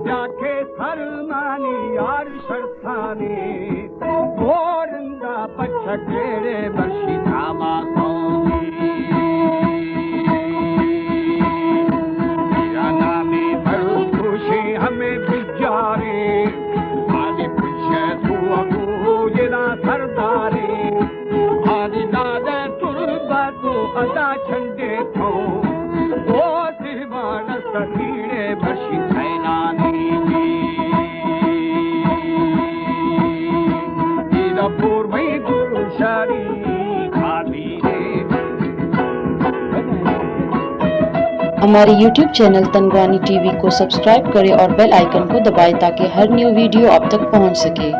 प्याखे सरमानी यार शर्तानी गोरंदा पछकेरे बर्शी धामा सोनी मीरा नामी भर खुशी हमें बिजारे आदि पुछे तू अबू जिला सरदारे आदि दादा तुरबा तू अदा छंडे थो वो सिवान सखीरे बर्शी सैनानी पूर्व गुरु शरी हमारे YouTube चैनल तनवानी टीवी को सब्सक्राइब करें और बेल आइकन को दबाएं ताकि हर न्यू वीडियो आप तक पहुंच सके।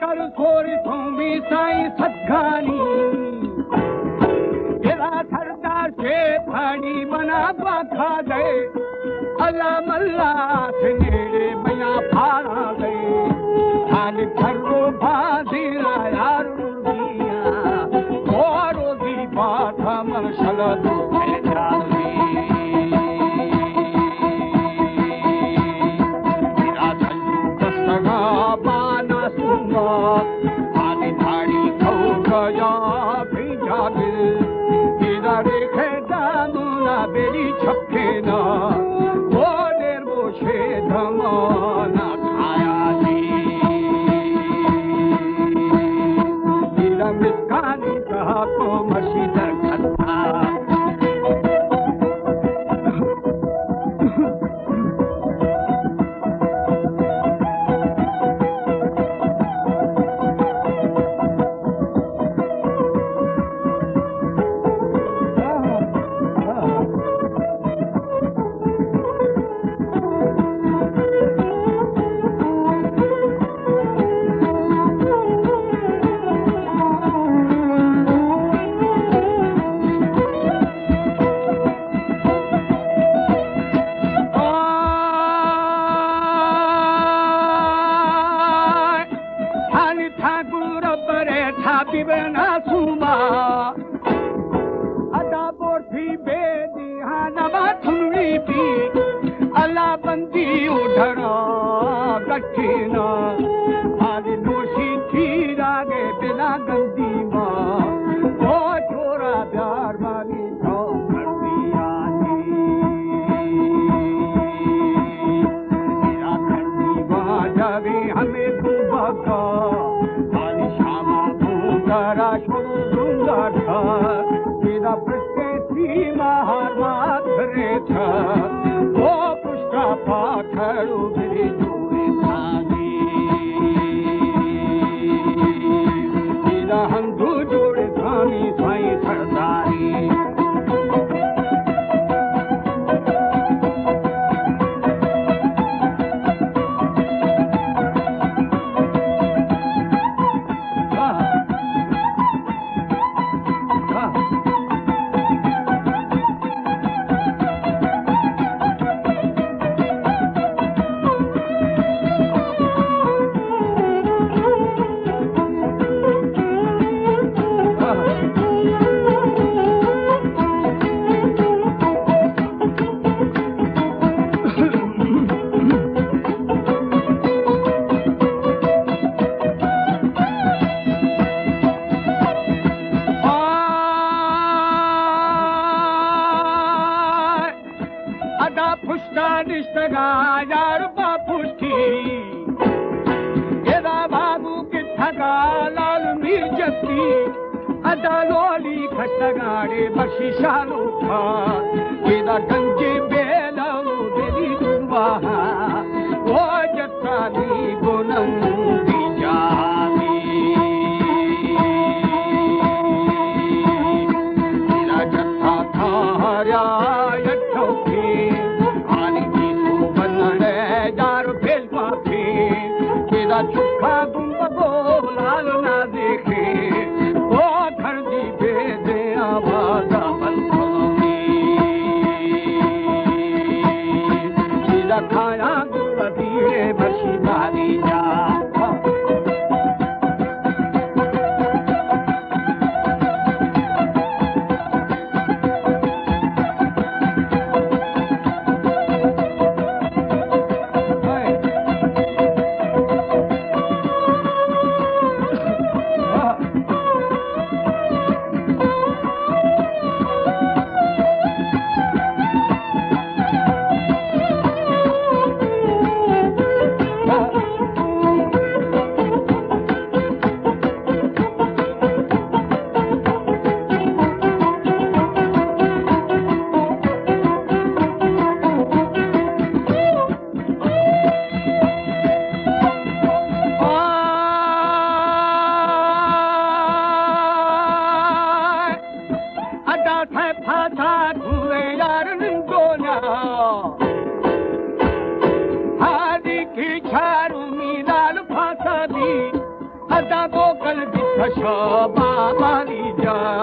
कर थोड़ी थोड़ी साई सदगानी तेरा सरदार से फाड़ी बना खा गए अल्लाह मल्ला से नेड़े बया फाड़ा गए हाल घरो बाजी यार और रोजी बात हम शलद आदि धाड़ी खो गया भेजा दिल रेखे दामुना बेरी छपके ना वो देर वो शे धमाना खाया जी मिसकानी कहा को मशीदर खत्ता बिबना सुमा अदा बोर्थी बेदी हानवा थुनी पी अला बंदी उठना गठिना आदि नोशी थी रागे बिना गंदी माँ वो छोरा प्यार वाली तो कर दिया मेरा ठंडी बाजावे हमें तू बका सुंदर था तेरा प्रत्येक महार रे था वो पुष्टा पाखड़ू मेरे जोड़े थाने तेरा हंधू जोड़े थानी साई सरदारी यार बापुष्ठी एदा बाबू के ठगा लाल मिर्जती अदा लोली खटगाड़े बशी शालू था एदा गंजे बेला मारिया यठोखी आनी की तू बनने यार भेज माफी तेरा चुखा गुंबो लाल ना देखे ओ घर दी भेजे आवाज बंदी सीधा खाया गुलदीरे बसी बारी जा Shaba Maria